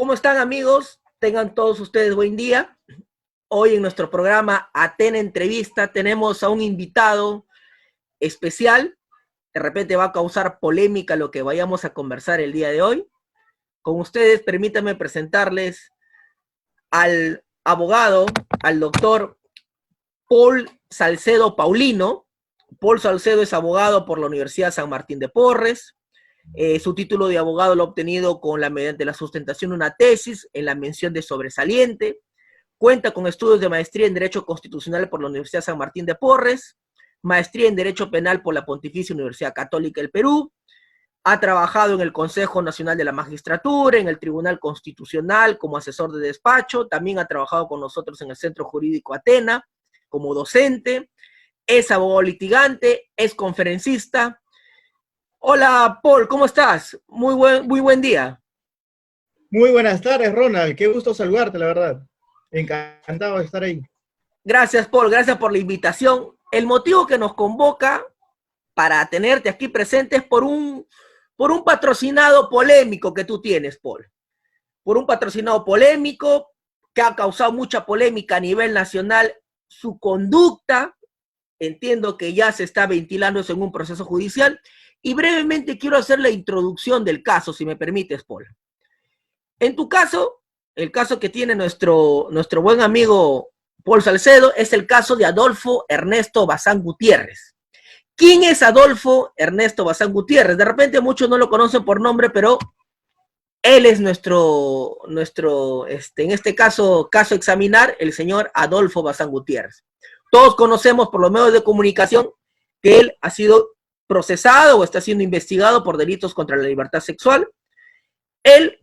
¿Cómo están, amigos? Tengan todos ustedes buen día. Hoy en nuestro programa Atena Entrevista tenemos a un invitado especial. De repente va a causar polémica lo que vayamos a conversar el día de hoy. Con ustedes, permítanme presentarles al abogado, al doctor Paul Salcedo Paulino. Paul Salcedo es abogado por la Universidad San Martín de Porres. Su título de abogado lo ha obtenido mediante la sustentación de una tesis en la mención de sobresaliente. Cuenta con estudios de maestría en Derecho Constitucional por la Universidad San Martín de Porres, maestría en Derecho Penal por la Pontificia Universidad Católica del Perú. Ha trabajado en el Consejo Nacional de la Magistratura, en el Tribunal Constitucional como asesor de despacho. También ha trabajado con nosotros en el Centro Jurídico Atena como docente. Es abogado litigante, es conferencista. Hola, Paul, ¿cómo estás? Muy buen día. Muy buenas tardes, Ronald. Qué gusto saludarte, la verdad. Encantado de estar ahí. Gracias, Paul. Gracias por la invitación. El motivo que nos convoca para tenerte aquí presente es por un patrocinado polémico que tú tienes, Paul. Por un patrocinado polémico que ha causado mucha polémica a nivel nacional. Su conducta, entiendo que ya se está ventilando eso en un proceso judicial. Y brevemente quiero hacer la introducción del caso, si me permites, Paul. En tu caso, el caso que tiene nuestro buen amigo Paul Salcedo es el caso de Adolfo Ernesto Bazán Gutiérrez. ¿Quién es Adolfo Ernesto Bazán Gutiérrez? De repente muchos no lo conocen por nombre, pero él es nuestro en este caso a examinar, el señor Adolfo Bazán Gutiérrez. Todos conocemos por los medios de comunicación que él ha sido procesado o está siendo investigado por delitos contra la libertad sexual. Él,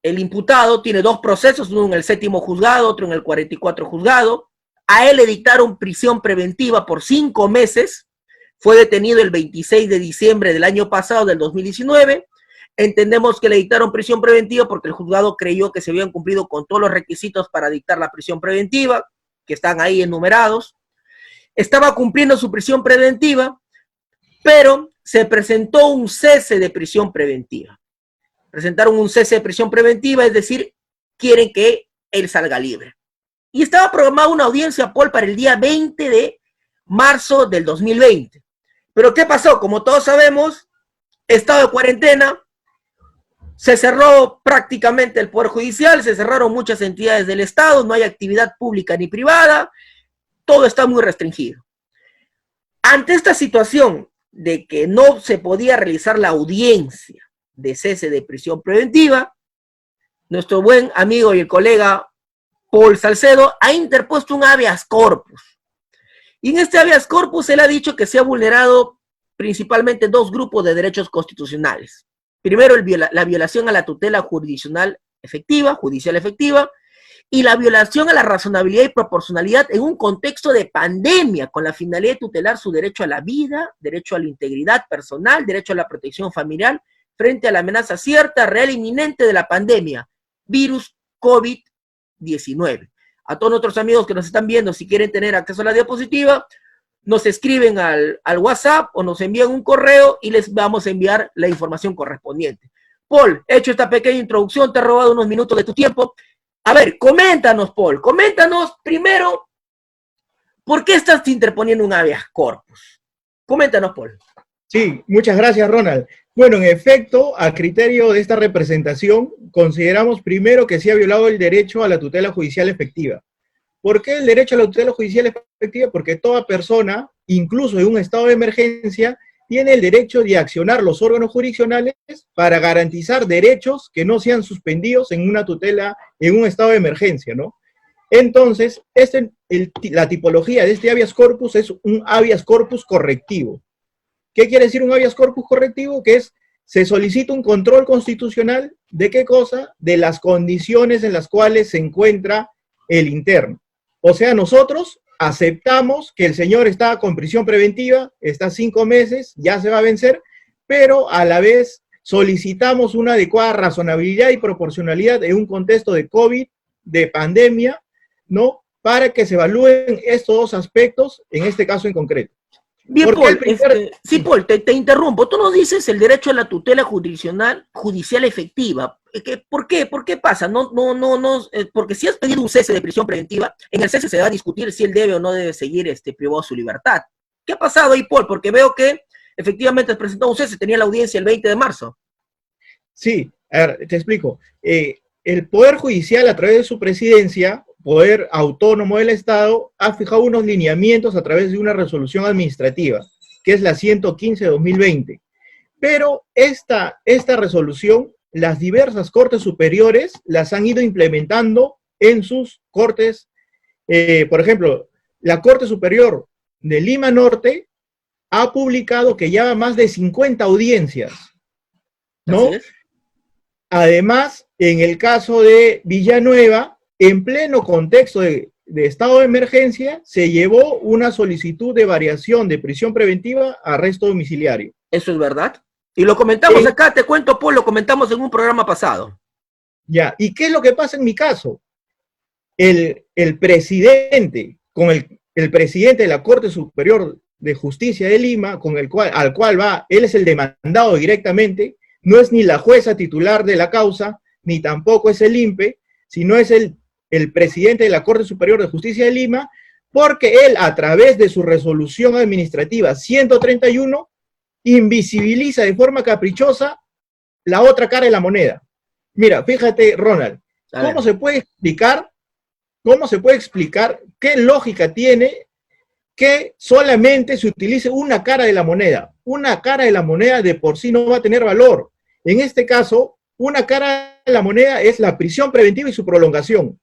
el imputado, tiene dos procesos, uno en el 7º juzgado, otro en el 44 juzgado. A él le dictaron prisión preventiva por 5 meses. Fue detenido el 26 de diciembre del año pasado, del 2019. Entendemos que le dictaron prisión preventiva porque el juzgado creyó que se habían cumplido con todos los requisitos para dictar la prisión preventiva, que están ahí enumerados. Estaba cumpliendo su prisión preventiva, pero se presentó un cese de prisión preventiva. Presentaron un cese de prisión preventiva, es decir, quieren que él salga libre. Y estaba programada una audiencia, Paul, para el día 20 de marzo del 2020. Pero ¿qué pasó? Como todos sabemos, estado de cuarentena, se cerró prácticamente el Poder Judicial, se cerraron muchas entidades del Estado, no hay actividad pública ni privada, todo está muy restringido. Ante esta situación de que no se podía realizar la audiencia de cese de prisión preventiva, nuestro buen amigo y el colega Paul Salcedo ha interpuesto un habeas corpus. Y en este habeas corpus él ha dicho que se ha vulnerado principalmente dos grupos de derechos constitucionales. Primero, la violación a la tutela judicial efectiva, y la violación a la razonabilidad y proporcionalidad en un contexto de pandemia, con la finalidad de tutelar su derecho a la vida, derecho a la integridad personal, derecho a la protección familiar, frente a la amenaza cierta, real e inminente de la pandemia, virus COVID-19. A todos nuestros amigos que nos están viendo, si quieren tener acceso a la diapositiva, nos escriben al WhatsApp o nos envían un correo y les vamos a enviar la información correspondiente. Paul, he hecho esta pequeña introducción, te he robado unos minutos de tu tiempo. A ver, coméntanos, Paul, coméntanos primero, ¿por qué estás interponiendo un habeas corpus? Coméntanos, Paul. Sí, muchas gracias, Ronald. Bueno, en efecto, a criterio de esta representación, consideramos primero que se ha violado el derecho a la tutela judicial efectiva. ¿Por qué el derecho a la tutela judicial efectiva? Porque toda persona, incluso en un estado de emergencia, tiene el derecho de accionar los órganos jurisdiccionales para garantizar derechos que no sean suspendidos en una tutela, en un estado de emergencia, ¿no? Entonces, la tipología de este habeas corpus es un habeas corpus correctivo. ¿Qué quiere decir un habeas corpus correctivo? Que se solicita un control constitucional ¿de qué cosa? De las condiciones en las cuales se encuentra el interno. O sea, nosotros aceptamos que el señor está con prisión preventiva, está 5 meses, ya se va a vencer, pero a la vez solicitamos una adecuada razonabilidad y proporcionalidad en un contexto de COVID, de pandemia, ¿no? Para que se evalúen estos dos aspectos, en este caso en concreto. Bien, Paul, sí, Paul, te interrumpo. Tú nos dices el derecho a la tutela judicial efectiva. ¿Por qué? ¿Por qué pasa? Porque si has pedido un cese de prisión preventiva, en el cese se va a discutir si él debe o no debe seguir privado de su libertad. ¿Qué ha pasado ahí, Paul? Porque veo que efectivamente has presentado un cese, tenía la audiencia el 20 de marzo. Sí, a ver, te explico. El Poder Judicial, a través de su presidencia, Poder Autónomo del Estado, ha fijado unos lineamientos a través de una resolución administrativa, que es la 115 de 2020. Pero esta resolución, las diversas cortes superiores las han ido implementando en sus cortes. Por ejemplo, la Corte Superior de Lima Norte ha publicado que lleva más de 50 audiencias, ¿no? Así es. Además, en el caso de Villanueva, en pleno contexto de estado de emergencia, se llevó una solicitud de variación de prisión preventiva a arresto domiciliario. Eso es verdad. Y lo comentamos acá, te cuento, Paul, lo comentamos en un programa pasado. Ya, ¿y qué es lo que pasa en mi caso? El presidente, el presidente de la Corte Superior de Justicia de Lima, al cual va, él es el demandado directamente, no es ni la jueza titular de la causa, ni tampoco es el INPE, sino es el presidente de la Corte Superior de Justicia de Lima, porque él, a través de su resolución administrativa 131, invisibiliza de forma caprichosa la otra cara de la moneda. Mira, fíjate, Ronald, ¿cómo se puede explicar qué lógica tiene que solamente se utilice una cara de la moneda? Una cara de la moneda de por sí no va a tener valor. En este caso, una cara de la moneda es la prisión preventiva y su prolongación.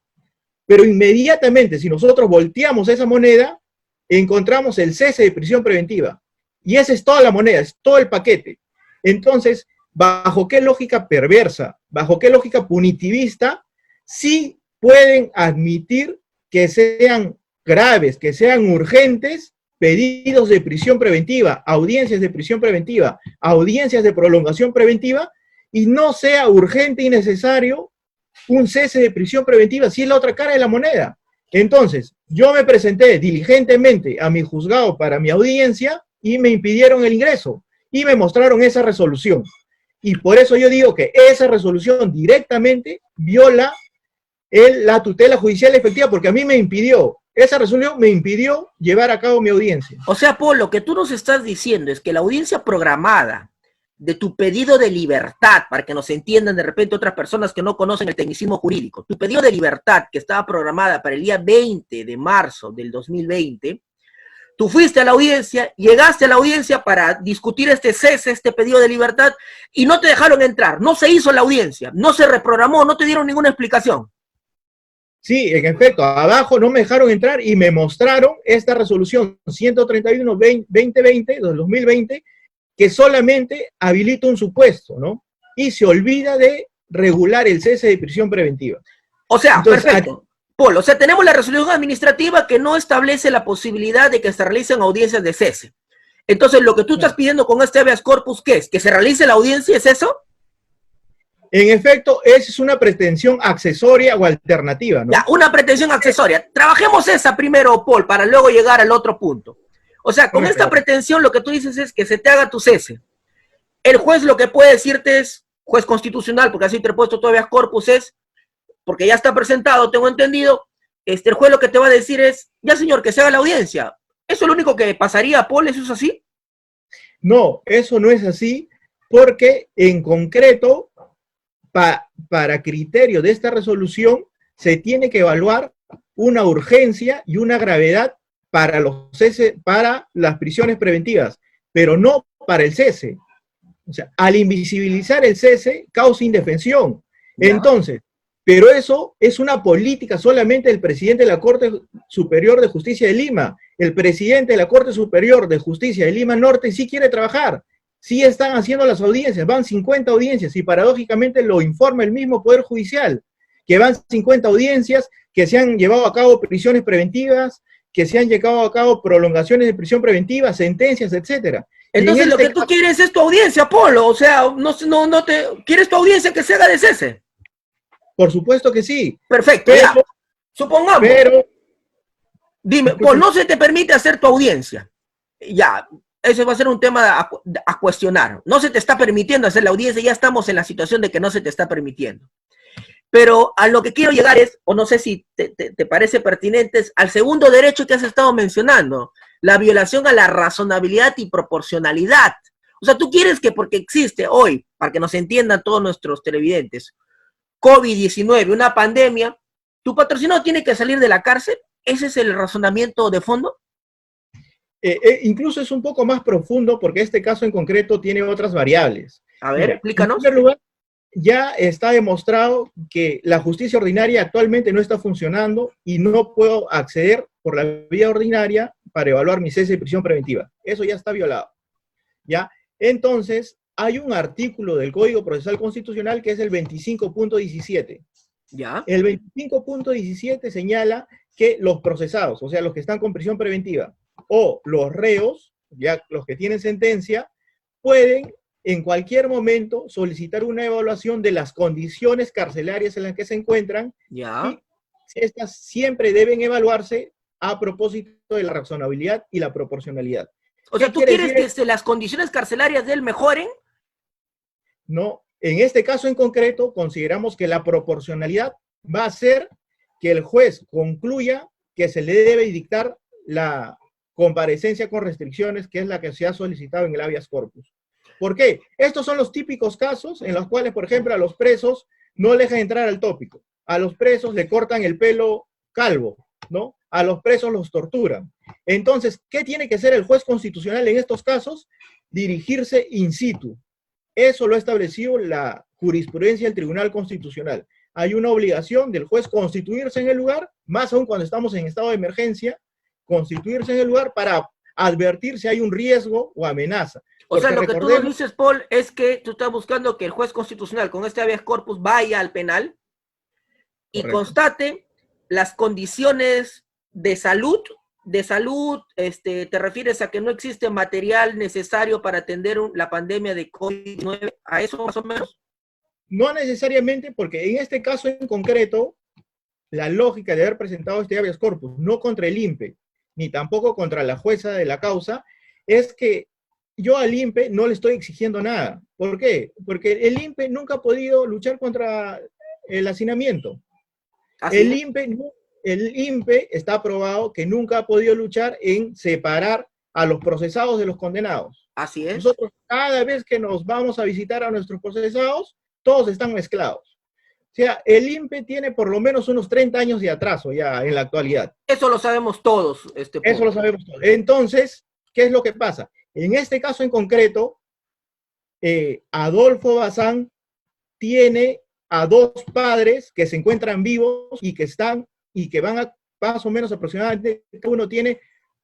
Pero inmediatamente, si nosotros volteamos esa moneda, encontramos el cese de prisión preventiva. Y esa es toda la moneda, es todo el paquete. Entonces, ¿bajo qué lógica perversa, bajo qué lógica punitivista, sí pueden admitir que sean graves, que sean urgentes pedidos de prisión preventiva, audiencias de prisión preventiva, audiencias de prolongación preventiva, y no sea urgente y necesario un cese de prisión preventiva si es la otra cara de la moneda? Entonces, yo me presenté diligentemente a mi juzgado para mi audiencia y me impidieron el ingreso y me mostraron esa resolución. Y por eso yo digo que esa resolución directamente viola la tutela judicial efectiva, porque a mí me impidió, esa resolución me impidió llevar a cabo mi audiencia. O sea, Paul, lo que tú nos estás diciendo es que la audiencia programada de tu pedido de libertad, para que nos entiendan de repente otras personas que no conocen el tecnicismo jurídico, tu pedido de libertad que estaba programada para el día 20 de marzo del 2020, tú fuiste a la audiencia, llegaste a la audiencia para discutir este cese, este pedido de libertad, y no te dejaron entrar, no se hizo la audiencia, no se reprogramó, no te dieron ninguna explicación. Sí, en efecto, abajo no me dejaron entrar y me mostraron esta resolución 131-2020, del 2020, que solamente habilita un supuesto, ¿no? Y se olvida de regular el cese de prisión preventiva. O sea, entonces, perfecto. Paul, o sea, tenemos la resolución administrativa que no establece la posibilidad de que se realicen audiencias de cese. Entonces, lo que tú estás pidiendo con este habeas corpus, ¿qué es? ¿Que se realice la audiencia? ¿Es eso? En efecto, esa es una pretensión accesoria o alternativa, ¿no? Ya, una pretensión accesoria. Trabajemos esa primero, Paul, para luego llegar al otro punto. O sea, con esta pretensión lo que tú dices es que se te haga tu cese. El juez lo que puede decirte es, juez constitucional, porque así te he puesto todavía corpus, es, porque ya está presentado, tengo entendido, el juez lo que te va a decir es, ya señor, que se haga la audiencia. ¿Eso es lo único que pasaría, Paul? ¿Eso es así? No, eso no es así, porque en concreto, para criterio de esta resolución, se tiene que evaluar una urgencia y una gravedad para las prisiones preventivas, pero no para el cese. O sea, al invisibilizar el cese, causa indefensión. ¿Ya? Entonces, pero eso es una política solamente del presidente de la Corte Superior de Justicia de Lima. El presidente de la Corte Superior de Justicia de Lima Norte sí quiere trabajar, sí están haciendo las audiencias, van 50 audiencias, y paradójicamente lo informa el mismo Poder Judicial, que van 50 audiencias, que se han llevado a cabo prisiones preventivas, que se han llevado a cabo prolongaciones de prisión preventiva, sentencias, etcétera. Entonces lo que tú quieres es tu audiencia, Polo, o sea, ¿quieres tu audiencia que se haga de cese? Por supuesto que sí. Perfecto, ya. Supongamos. Pero, dime, Paul, no se te permite hacer tu audiencia. Ya. ese va a ser un tema a cuestionar. No se te está permitiendo hacer la audiencia, ya estamos en la situación de que no se te está permitiendo. Pero a lo que quiero llegar es, o no sé si te parece pertinente, es al segundo derecho que has estado mencionando, la violación a la razonabilidad y proporcionalidad. O sea, tú quieres que porque existe hoy, para que nos entiendan todos nuestros televidentes, COVID-19, una pandemia, tu patrocinado tiene que salir de la cárcel. ¿Ese es el razonamiento de fondo? Incluso es un poco más profundo porque este caso en concreto tiene otras variables. A ver, Mira, explícanos. en primer lugar, ya está demostrado que la justicia ordinaria actualmente no está funcionando y no puedo acceder por la vía ordinaria para evaluar mi cese de prisión preventiva. Eso ya está violado. ¿Ya? Entonces, hay un artículo del Código Procesal Constitucional que es el 25.17. ¿Ya? El 25.17 señala que los procesados, o sea, los que están con prisión preventiva, o los reos, ya los que tienen sentencia, pueden en cualquier momento solicitar una evaluación de las condiciones carcelarias en las que se encuentran, ¿Ya? y estas siempre deben evaluarse a propósito de la razonabilidad y la proporcionalidad. O sea, ¿tú quieres que las condiciones carcelarias de él mejoren? No, en este caso en concreto consideramos que la proporcionalidad va a ser que el juez concluya que se le debe dictar la comparecencia con restricciones, que es la que se ha solicitado en el habeas corpus. ¿Por qué? Estos son los típicos casos en los cuales, por ejemplo, a los presos no les dejan entrar al tópico, a los presos le cortan el pelo calvo, ¿no? A los presos los torturan. Entonces, ¿qué tiene que hacer el juez constitucional en estos casos? Dirigirse in situ. Eso lo ha establecido la jurisprudencia del Tribunal Constitucional. Hay una obligación del juez constituirse en el lugar, más aún cuando estamos en estado de emergencia, constituirse en el lugar para advertir si hay un riesgo o amenaza. O sea, lo que tú nos dices, Paul, es que tú estás buscando que el juez constitucional con este habeas corpus vaya al penal y constate las condiciones de salud. ¿Te refieres a que no existe material necesario para atender la pandemia de COVID-19? ¿A eso más o menos? No necesariamente, porque en este caso en concreto, la lógica de haber presentado este habeas corpus, no contra el INPE, ni tampoco contra la jueza de la causa, es que yo al INPE no le estoy exigiendo nada. ¿Por qué? Porque el INPE nunca ha podido luchar contra el hacinamiento. El INPE está aprobado que nunca ha podido luchar en separar a los procesados de los condenados. Así es. Nosotros cada vez que nos vamos a visitar a nuestros procesados, todos están mezclados. O sea, el INPE tiene por lo menos unos 30 años de atraso ya en la actualidad. Eso lo sabemos todos. Eso lo sabemos todos. Entonces, ¿qué es lo que pasa? En este caso en concreto, Adolfo Bazán tiene a dos padres que se encuentran vivos y que van a más o menos aproximadamente, cada uno tiene,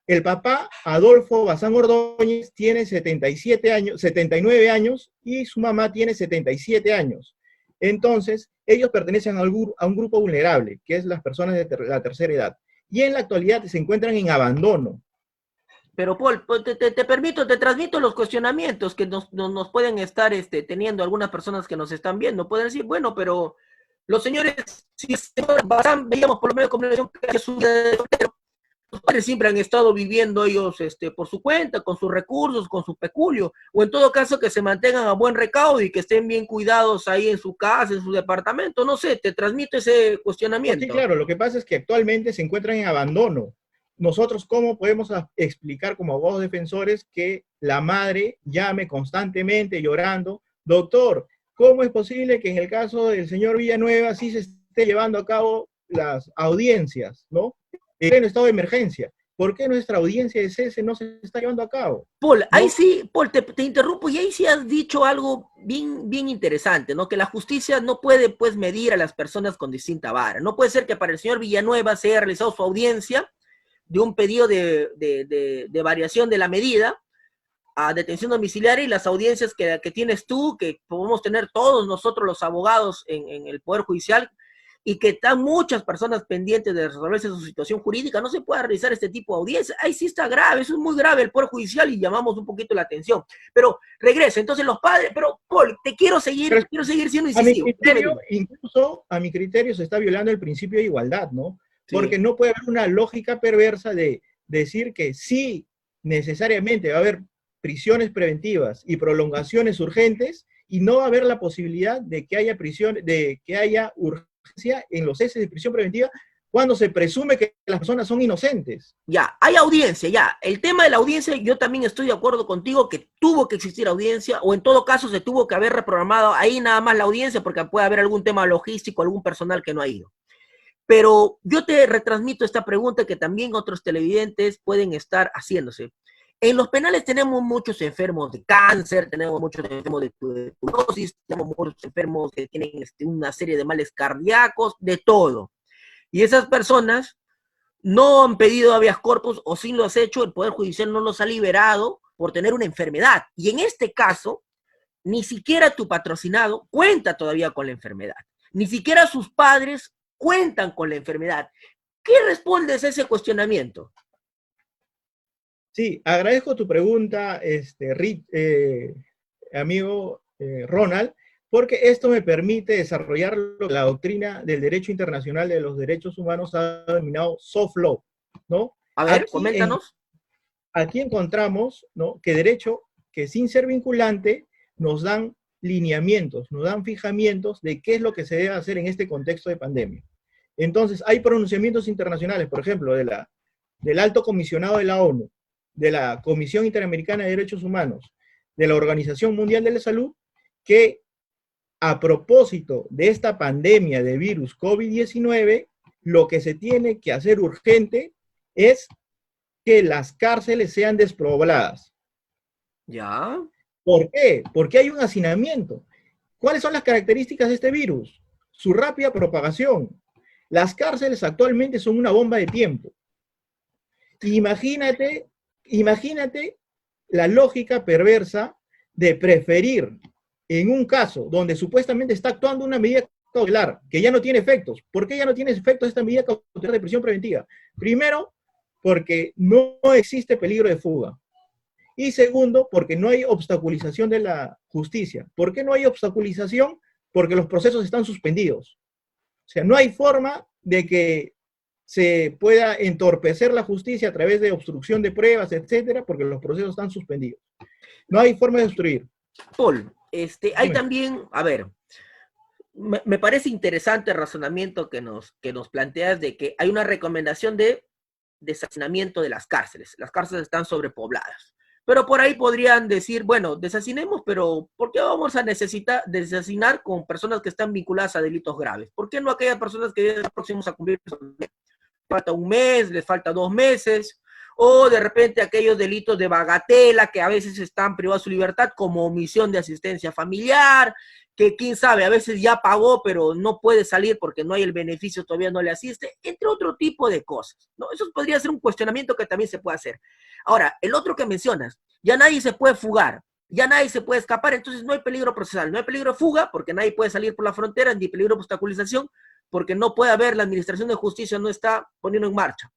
el papá, Adolfo Bazán Ordóñez, tiene 79 años y su mamá tiene 77 años. Entonces, ellos pertenecen a un grupo vulnerable, que es las personas de la tercera edad. Y en la actualidad se encuentran en abandono. Pero Paul, te transmito los cuestionamientos que nos pueden estar teniendo algunas personas que nos están viendo. Pueden decir, bueno, pero los señores, si el señor Bazán, veíamos por lo menos comunicación que sus padres siempre han estado viviendo ellos por su cuenta, con sus recursos, con su peculio, o en todo caso que se mantengan a buen recaudo y que estén bien cuidados ahí en su casa, en su departamento. No sé, te transmito ese cuestionamiento. Sí, claro, lo que pasa es que actualmente se encuentran en abandono. Nosotros, ¿cómo podemos explicar como abogados defensores que la madre llame constantemente llorando? Doctor, ¿cómo es posible que en el caso del señor Villanueva sí se esté llevando a cabo las audiencias, ¿no? En estado de emergencia. ¿Por qué nuestra audiencia de cese no se está llevando a cabo? Paul, ¿no? Ahí sí, Paul, te interrumpo, y ahí sí has dicho algo bien interesante, ¿no? Que la justicia no puede, pues, medir a las personas con distinta vara. No puede ser que para el señor Villanueva se haya realizado su audiencia de un pedido de variación de la medida a detención domiciliaria y las audiencias que tienes tú, que podemos tener todos nosotros los abogados en el Poder Judicial, y que están muchas personas pendientes de resolverse su situación jurídica, no se puede realizar este tipo de audiencia. Ahí sí está grave, eso es muy grave el Poder Judicial y llamamos un poquito la atención. Pero regreso, entonces los padres, pero Paul, quiero seguir siendo incisivo. Incluso a mi criterio se está violando el principio de igualdad, ¿no? Sí. Porque no puede haber una lógica perversa de decir que sí necesariamente va a haber prisiones preventivas y prolongaciones urgentes, y no va a haber la posibilidad de que haya urgencia en los ceses de prisión preventiva cuando se presume que las personas son inocentes. Ya, hay audiencia, ya. El tema de la audiencia, yo también estoy de acuerdo contigo que tuvo que existir audiencia, o en todo caso se tuvo que haber reprogramado ahí nada más la audiencia, porque puede haber algún tema logístico, algún personal que no ha ido. Pero yo te retransmito esta pregunta que también otros televidentes pueden estar haciéndose. En los penales tenemos muchos enfermos de cáncer, tenemos muchos enfermos de tuberculosis, tenemos muchos enfermos que tienen una serie de males cardíacos, de todo. Y esas personas no han pedido habeas corpus, o si lo has hecho, el Poder Judicial no los ha liberado por tener una enfermedad. Y en este caso, ni siquiera tu patrocinado cuenta todavía con la enfermedad. Ni siquiera sus padres cuentan con la enfermedad. ¿Qué respondes a ese cuestionamiento? Sí, agradezco tu pregunta, amigo Ronald, porque esto me permite desarrollar la doctrina del derecho internacional de los derechos humanos, ha denominado soft law, ¿no? A ver, coméntanos. Aquí encontramos, ¿no?, que derecho que sin ser vinculante nos dan lineamientos, nos dan fijamientos de qué es lo que se debe hacer en este contexto de pandemia. Entonces, hay pronunciamientos internacionales, por ejemplo, del Alto Comisionado de la ONU, de la Comisión Interamericana de Derechos Humanos, de la Organización Mundial de la Salud, que a propósito de esta pandemia de virus COVID-19, lo que se tiene que hacer urgente es que las cárceles sean despobladas. ¿Ya? ¿Por qué? Porque hay un hacinamiento. ¿Cuáles son las características de este virus? Su rápida propagación. Las cárceles actualmente son una bomba de tiempo. Imagínate la lógica perversa de preferir, en un caso donde supuestamente está actuando una medida cautelar que ya no tiene efectos. ¿Por qué ya no tiene efectos esta medida cautelar de prisión preventiva? Primero, porque no existe peligro de fuga. Y segundo, porque no hay obstaculización de la justicia. ¿Por qué no hay obstaculización? Porque los procesos están suspendidos. O sea, no hay forma de que se pueda entorpecer la justicia a través de obstrucción de pruebas, etcétera, porque los procesos están suspendidos. No hay forma de obstruir. Paul, hay también, a ver, me parece interesante el razonamiento que nos planteas de que hay una recomendación de deshacinamiento de las cárceles. Las cárceles están sobrepobladas. Pero por ahí podrían decir, bueno, deshacinemos, pero ¿por qué vamos a necesitar deshacinar con personas que están vinculadas a delitos graves? ¿Por qué no aquellas personas que ya próximos a cumplir, falta un mes, les falta 2 meses? O de repente aquellos delitos de bagatela que a veces están privados de su libertad, como omisión de asistencia familiar, que quién sabe, a veces ya pagó, pero no puede salir porque no hay el beneficio, todavía no le asiste, entre otro tipo de cosas, ¿no? Eso podría ser un cuestionamiento que también se puede hacer. Ahora, el otro que mencionas, ya nadie se puede fugar, ya nadie se puede escapar, entonces no hay peligro procesal, no hay peligro de fuga, porque nadie puede salir por la frontera, ni peligro de obstaculización, porque no puede haber, la administración de justicia no está poniendo en marcha.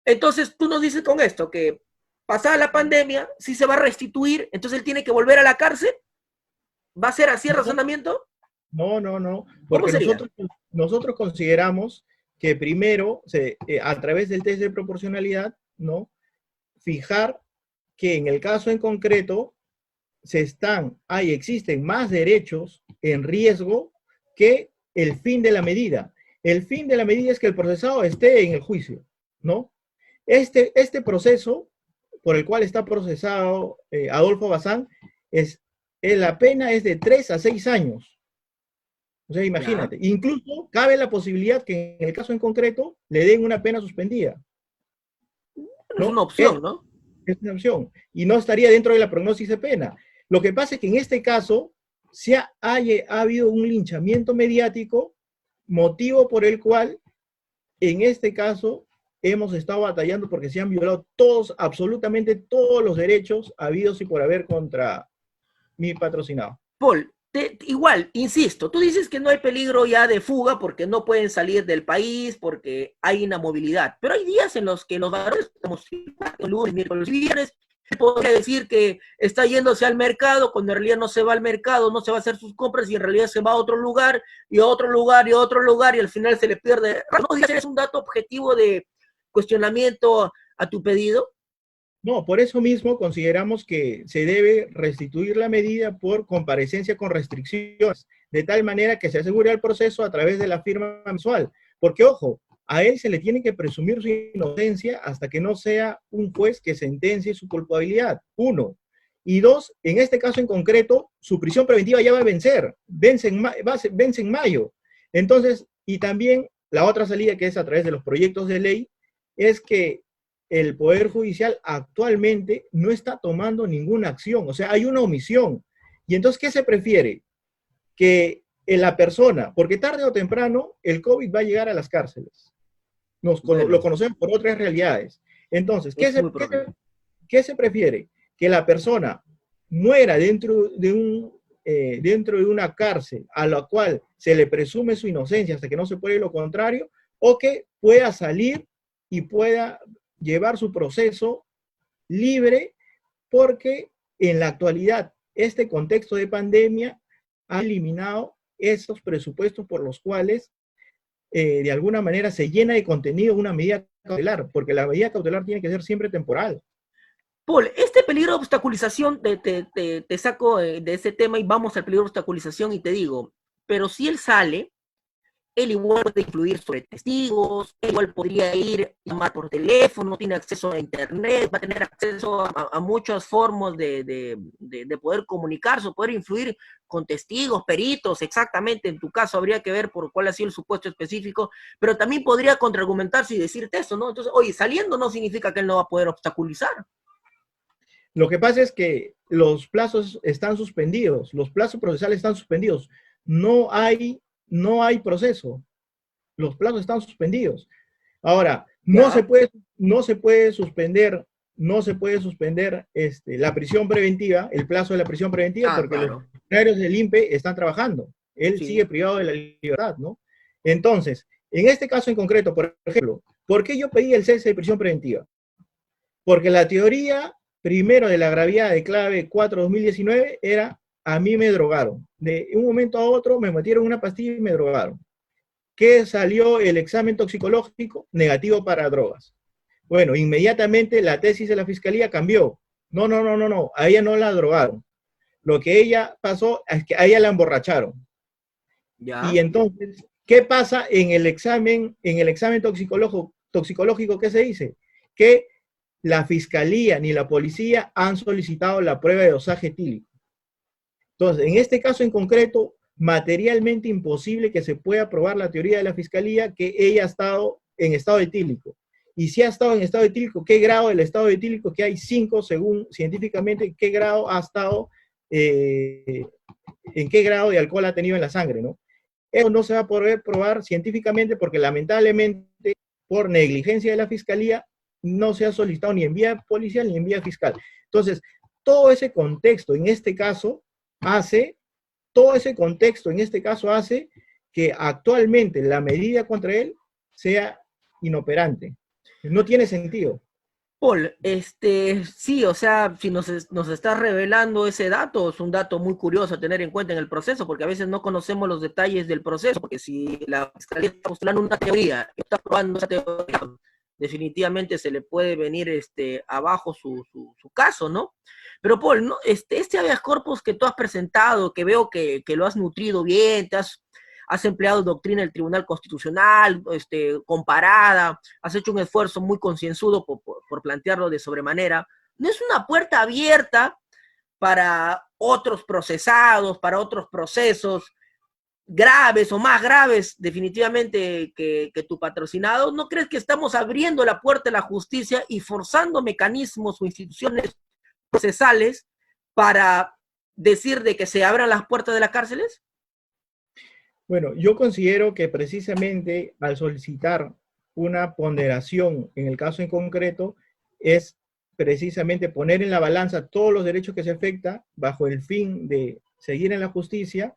Entonces, tú nos dices con esto, que pasada la pandemia, si se va a restituir, entonces él tiene que volver a la cárcel. ¿Va a ser así el razonamiento? No, porque nosotros consideramos que primero, a través del test de proporcionalidad, ¿no?, fijar que en el caso en concreto existen más derechos en riesgo que el fin de la medida. El fin de la medida es que el procesado esté en el juicio, ¿no? Este proceso por el cual está procesado Adolfo Bazán la pena es de 3 a 6 años. O sea, imagínate. Ya. Incluso cabe la posibilidad que en el caso en concreto le den una pena suspendida. ¿No? Es una opción, ¿no? Es una opción. Y no estaría dentro de la prognosis de pena. Lo que pasa es que en este caso ha habido un linchamiento mediático, motivo por el cual en este caso hemos estado batallando porque se han violado absolutamente todos los derechos habidos y por haber contra mi patrocinado. Paul, igual, insisto, tú dices que no hay peligro ya de fuga porque no pueden salir del país, porque hay inamovilidad, pero hay días en los que los varones, como lunes, miércoles y viernes, podría decir que está yéndose al mercado, cuando en realidad no se va al mercado, no se va a hacer sus compras y en realidad se va a otro lugar y a otro lugar y a otro lugar y al final se le pierde. ¿No es un dato objetivo de cuestionamiento a tu pedido? No, por eso mismo consideramos que se debe restituir la medida por comparecencia con restricciones, de tal manera que se asegure el proceso a través de la firma mensual. Porque, ojo, a él se le tiene que presumir su inocencia hasta que no sea un juez que sentencie su culpabilidad. Uno. Y dos, en este caso en concreto, su prisión preventiva ya va a vencer, vence en mayo. Entonces, y también la otra salida que es a través de los proyectos de ley, es que el Poder Judicial actualmente no está tomando ninguna acción, o sea, hay una omisión. Y entonces, ¿qué se prefiere? Que la persona, porque tarde o temprano el COVID va a llegar a las cárceles. Lo Bueno, conocemos por otras realidades. Entonces, es muy probable. ¿qué se prefiere? Que la persona muera dentro de una cárcel a la cual se le presume su inocencia hasta que no se puede lo contrario, o que pueda salir y pueda llevar su proceso libre, porque en la actualidad este contexto de pandemia ha eliminado esos presupuestos por los cuales de alguna manera se llena de contenido una medida cautelar, porque la medida cautelar tiene que ser siempre temporal. Paul, este peligro de obstaculización, te saco de ese tema y vamos al peligro de obstaculización y te digo, pero si él sale, él igual puede influir sobre testigos, él igual podría ir a llamar por teléfono, tiene acceso a internet, va a tener acceso a muchas formas de poder comunicarse, poder influir con testigos, peritos, exactamente, en tu caso habría que ver por cuál ha sido el supuesto específico, pero también podría contraargumentarse y decirte eso, ¿no? Entonces, oye, saliendo no significa que él no va a poder obstaculizar. Lo que pasa es que los plazos están suspendidos, los plazos procesales están suspendidos, no hay proceso, los plazos están suspendidos. Ahora, Ya, no se puede suspender la prisión preventiva, el plazo de la prisión preventiva, porque los claro, funcionarios del INPE están trabajando. Él sigue sí. privado de la libertad, ¿no? Entonces, en este caso en concreto, por ejemplo, ¿por qué yo pedí el cese de prisión preventiva? Porque la teoría, primero, de la gravedad de clave 4/2019 era: a mí me drogaron. De un momento a otro me metieron una pastilla y me drogaron. ¿Qué salió el examen toxicológico? Negativo para drogas. Bueno, inmediatamente la tesis de la fiscalía cambió. No, a ella no la drogaron. Lo que ella pasó es que a ella la emborracharon. Y Ya, entonces, ¿qué pasa en el examen toxicológico que se dice? Que la fiscalía ni la policía han solicitado la prueba de dosaje etílico. Entonces, en este caso en concreto, materialmente imposible que se pueda probar la teoría de la fiscalía que ella ha estado en estado etílico. Y si ha estado en estado etílico, ¿qué grado del estado etílico? Que hay 5, según científicamente, ¿qué grado ha estado, en qué grado de alcohol ha tenido en la sangre, ¿no? Eso no se va a poder probar científicamente porque lamentablemente por negligencia de la fiscalía no se ha solicitado ni en vía policial ni en vía fiscal. Entonces, todo ese contexto en este caso hace, todo ese contexto en este caso hace que actualmente la medida contra él sea inoperante. No tiene sentido. Paul, sí, o sea, si nos estás revelando ese dato, es un dato muy curioso a tener en cuenta en el proceso, porque a veces no conocemos los detalles del proceso, porque si la fiscalía está postulando una teoría y está probando esa teoría, definitivamente se le puede venir abajo su caso, ¿no? Pero Paul, ¿no? Este habeas corpus que tú has presentado, que veo que lo has nutrido bien, has empleado doctrina del Tribunal Constitucional, comparada, has hecho un esfuerzo muy concienzudo por plantearlo de sobremanera, no es una puerta abierta para otros procesados, para otros procesos graves o más graves definitivamente que tu patrocinado. ¿No crees que estamos abriendo la puerta de la justicia y forzando mecanismos o instituciones procesales para decir de que se abran las puertas de las cárceles? Bueno, yo considero que precisamente al solicitar una ponderación en el caso en concreto es precisamente poner en la balanza todos los derechos que se afecta bajo el fin de seguir en la justicia,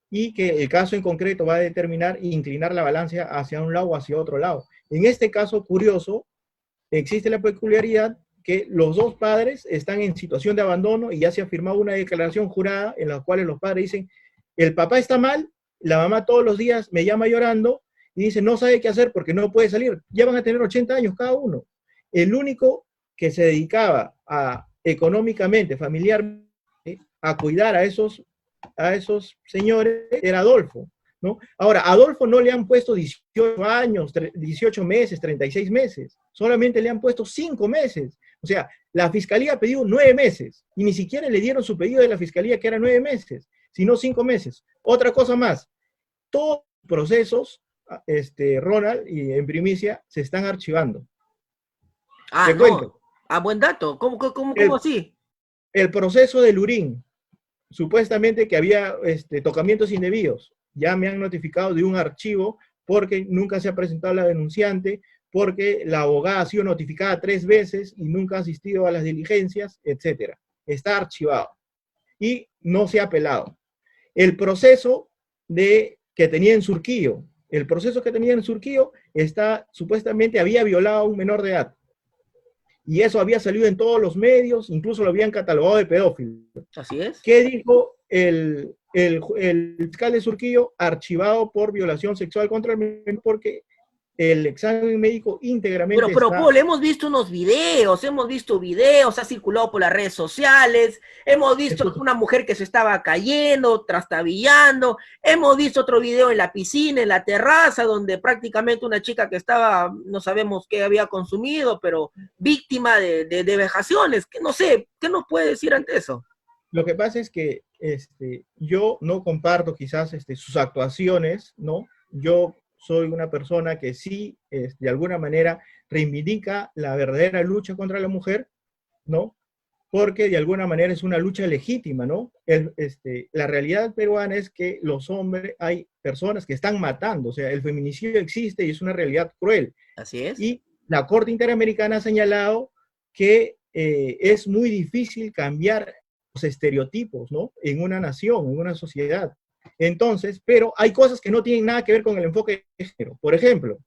y que el caso en concreto va a determinar e inclinar la balanza hacia un lado o hacia otro lado. En este caso curioso, existe la peculiaridad que los dos padres están en situación de abandono y ya se ha firmado una declaración jurada en la cual los padres dicen: el papá está mal, la mamá todos los días me llama llorando y dice no sabe qué hacer porque no puede salir. Ya van a tener 80 años cada uno. El único que se dedicaba a económicamente, familiarmente, a cuidar a esos señores era Adolfo, ¿no? Ahora, a Adolfo no le han puesto 18 años, 18 meses, 36 meses, solamente le han puesto 5 meses. O sea, la fiscalía ha pedido 9 meses y ni siquiera le dieron su pedido de la fiscalía que era 9 meses, sino 5 meses. Otra cosa más, todos los procesos, Ronald, y en primicia, se están archivando. Ah, Te no. cuento, Ah, buen dato. ¿Cómo el, así? el proceso del Lurín, supuestamente que había tocamientos indebidos. Ya me han notificado de un archivo porque nunca se ha presentado la denunciante, porque la abogada ha sido notificada 3 veces y nunca ha asistido a las diligencias, etcétera. Está archivado y no se ha apelado. El proceso que tenía en Surquillo, el proceso que tenía en Surquillo supuestamente había violado a un menor de edad. Y eso había salido en todos los medios, incluso lo habían catalogado de pedófilo. Así es. ¿Qué dijo el fiscal de Surquillo? Archivado por violación sexual contra el menor porque el examen médico íntegramente Pero está... Paul, hemos visto videos, ha circulado por las redes sociales, hemos visto Escucha, una mujer que se estaba cayendo, trastabillando, hemos visto otro video en la piscina, en la terraza, donde prácticamente una chica que estaba, no sabemos qué había consumido, pero víctima de vejaciones, que no sé, ¿qué nos puede decir ante eso? lo que pasa es que yo no comparto quizás sus actuaciones, ¿no? Yo soy una persona que sí, de alguna manera, reivindica la verdadera lucha contra la mujer, ¿no? Porque de alguna manera es una lucha legítima, ¿no? La realidad peruana es que los hombres, hay personas que están matando, o sea, el feminicidio existe y es una realidad cruel. Así es. Y la Corte Interamericana ha señalado que es muy difícil cambiar los estereotipos, ¿no? En una nación, en una sociedad. Entonces, pero hay cosas que no tienen nada que ver con el enfoque de género. Por ejemplo,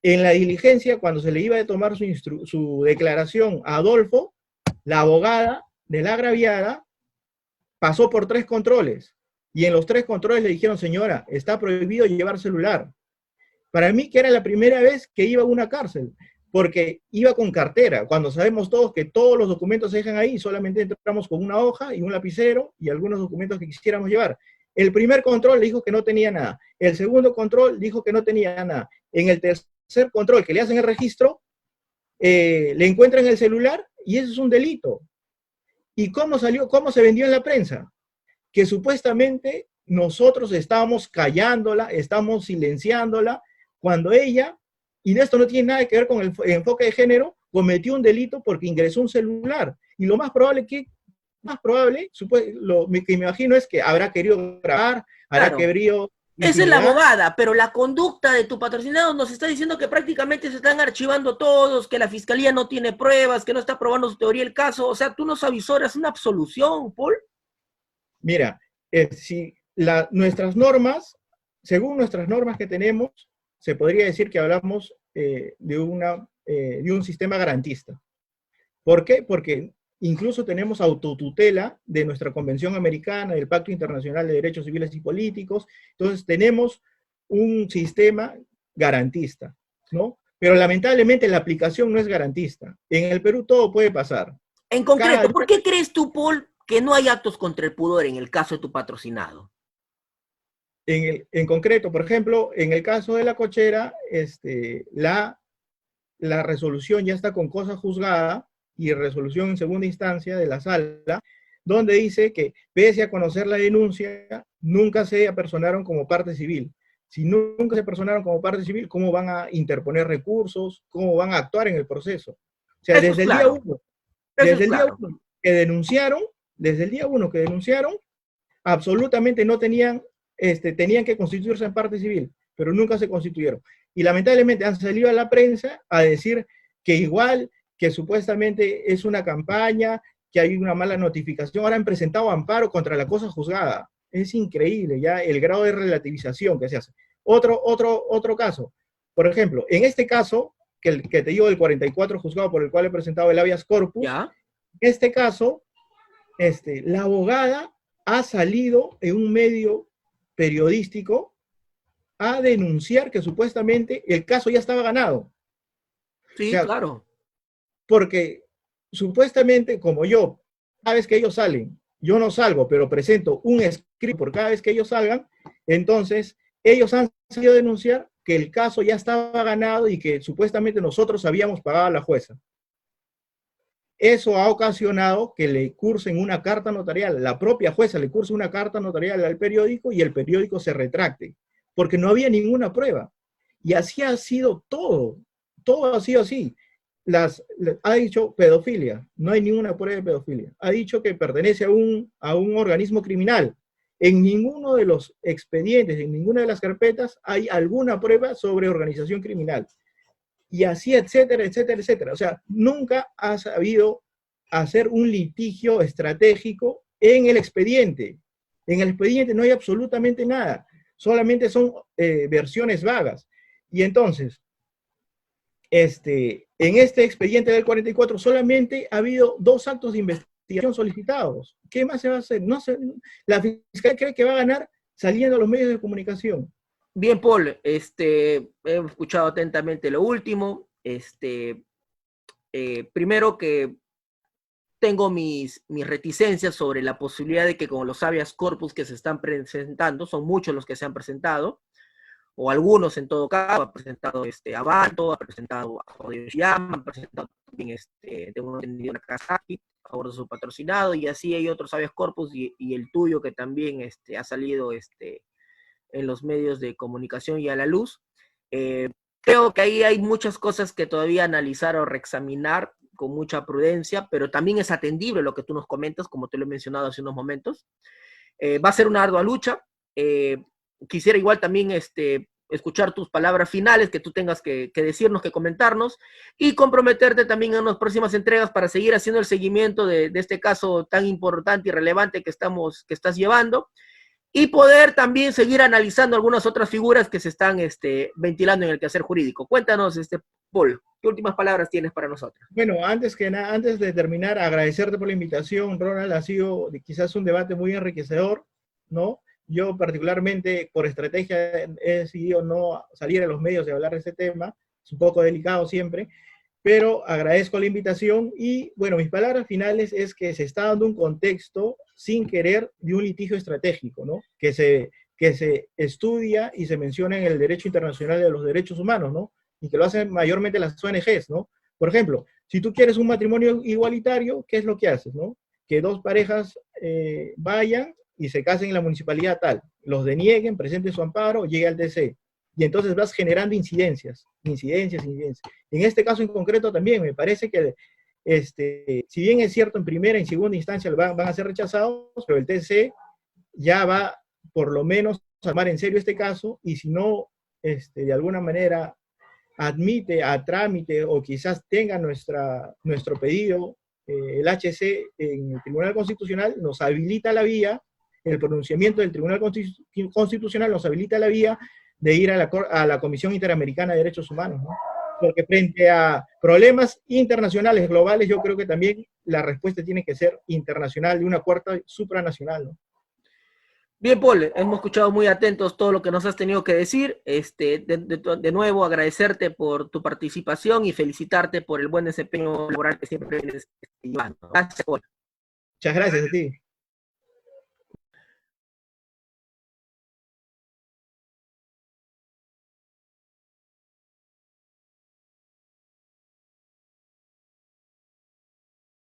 en la diligencia, cuando se le iba a tomar su declaración a Adolfo, la abogada de la agraviada pasó por 3 controles. Y en los 3 controles le dijeron, señora, está prohibido llevar celular. Para mí que era la primera vez que iba a una cárcel, porque iba con cartera, cuando sabemos todos que todos los documentos se dejan ahí, solamente entramos con una hoja y un lapicero y algunos documentos que quisiéramos llevar. El primer control le dijo que no tenía nada. El segundo control dijo que no tenía nada. En el tercer control que le hacen el registro, le encuentran el celular y eso es un delito. ¿Y cómo salió, cómo se vendió en la prensa? Que supuestamente nosotros estábamos callándola, estamos silenciándola, cuando ella, y esto no tiene nada que ver con el enfoque de género, cometió un delito porque ingresó un celular. Y lo más probable lo que me imagino es que habrá querido grabar, habrá Claro. querido Esa es la intimidar. abogada, pero la conducta de tu patrocinado nos está diciendo que prácticamente se están archivando todos, que la fiscalía no tiene pruebas, que no está probando su teoría el caso. O sea, tú nos avisoras una absolución, Paul. Mira, si nuestras normas, según nuestras normas que tenemos, se podría decir que hablamos de un sistema garantista. ¿Por qué? Porque incluso tenemos autotutela de nuestra Convención Americana, del Pacto Internacional de Derechos Civiles y Políticos, entonces tenemos un sistema garantista, ¿no? Pero lamentablemente la aplicación no es garantista. En el Perú todo puede pasar. En Cada concreto, día, ¿por qué crees tú, Paul, que no hay actos contra el pudor en el caso de tu patrocinado? en concreto, por ejemplo, en el caso de la cochera, la resolución ya está con cosa juzgada y resolución en segunda instancia de la sala, donde dice que pese a conocer la denuncia, nunca se apersonaron como parte civil. Si nunca se personaron como parte civil, ¿cómo van a interponer recursos? ¿Cómo van a actuar en el proceso? O sea, Eso es claro, eso es desde el día claro. uno que denunciaron, desde el día uno que denunciaron, absolutamente no tenían, tenían que constituirse en parte civil, pero nunca se constituyeron. Y lamentablemente han salido a la prensa a decir que igual, que supuestamente es una campaña, que hay una mala notificación, ahora han presentado amparo contra la cosa juzgada. Es increíble ya el grado de relativización que se hace. Otro caso, por ejemplo, en este caso, que te digo del 44 juzgado por el cual he presentado el habeas corpus, ¿Ya? en este caso, la abogada ha salido en un medio periodístico a denunciar que supuestamente el caso ya estaba ganado. O Sí, sea, claro. porque supuestamente, como yo, cada vez que ellos salen, yo no salgo, pero presento un escrito por cada vez que ellos salgan, entonces ellos han salido a denunciar que el caso ya estaba ganado y que supuestamente nosotros habíamos pagado a la jueza. Eso ha ocasionado que le cursen una carta notarial, la propia jueza le curse una carta notarial al periódico y el periódico se retracte, porque no había ninguna prueba. Y así ha sido todo, todo ha sido así. Ha dicho pedofilia, no hay ninguna prueba de pedofilia. Ha dicho que pertenece a un organismo criminal. En ninguno de los expedientes, en ninguna de las carpetas hay alguna prueba sobre organización criminal. Y así, etcétera, etcétera, etcétera. O sea, nunca ha sabido hacer un litigio estratégico en el expediente. En el expediente no hay absolutamente nada, solamente son versiones vagas. Y entonces, en este expediente del 44 solamente ha habido 2 actos de investigación solicitados. ¿Qué más se va a hacer? No sé, la fiscalía cree que va a ganar saliendo a los medios de comunicación. Bien, Paul, he escuchado atentamente lo último. Primero que tengo mis reticencias sobre la posibilidad de que con los habeas corpus que se están presentando, son muchos los que se han presentado, o algunos en todo caso, ha presentado Abanto, ha presentado a Jorge Yoshiyama, ha presentado también tengo entendido Nakazaki, a favor de su patrocinado, y así hay otros habeas corpus, y el tuyo que también ha salido en los medios de comunicación y a la luz. Creo que ahí hay muchas cosas que todavía analizar o reexaminar con mucha prudencia, pero también es atendible lo que tú nos comentas, como te lo he mencionado hace unos momentos. Va a ser una ardua lucha. Quisiera igual también escuchar tus palabras finales que tú tengas que decirnos, que comentarnos, y comprometerte también en unas próximas entregas para seguir haciendo el seguimiento de este caso tan importante y relevante que estás llevando, y poder también seguir analizando algunas otras figuras que se están ventilando en el quehacer jurídico. Cuéntanos, Paul, ¿qué últimas palabras tienes para nosotros? Bueno, antes de terminar, agradecerte por la invitación, Ronald. Ha sido quizás un debate muy enriquecedor, ¿no? Yo particularmente, por estrategia, he decidido no salir a los medios y hablar de ese tema. Es un poco delicado siempre, pero agradezco la invitación y, bueno, mis palabras finales es que se está dando un contexto sin querer de un litigio estratégico, ¿no? Que se estudia y se menciona en el derecho internacional de los derechos humanos, ¿no? Y que lo hacen mayormente las ONGs, ¿no? Por ejemplo, si tú quieres un matrimonio igualitario, ¿qué es lo que haces, no? Que 2 parejas vayan y se casen en la municipalidad tal, los denieguen, presenten su amparo, llegue al TC. Y entonces vas generando incidencias. En este caso en concreto también me parece que, si bien es cierto en primera y en segunda instancia van a ser rechazados, pero el TC ya va por lo menos a tomar en serio este caso, y si no, de alguna manera admite a trámite o quizás tenga nuestro pedido, el HC en el Tribunal Constitucional, nos habilita la vía, el pronunciamiento del Tribunal Constitucional nos habilita la vía de ir a la Comisión Interamericana de Derechos Humanos, ¿no? Porque frente a problemas internacionales, globales, yo creo que también la respuesta tiene que ser internacional, de una cuarta supranacional, ¿no? Bien, Paul, hemos escuchado muy atentos todo lo que nos has tenido que decir. De nuevo, agradecerte por tu participación y felicitarte por el buen desempeño laboral que siempre vienes llevando. Gracias, Paul. Muchas gracias a ti.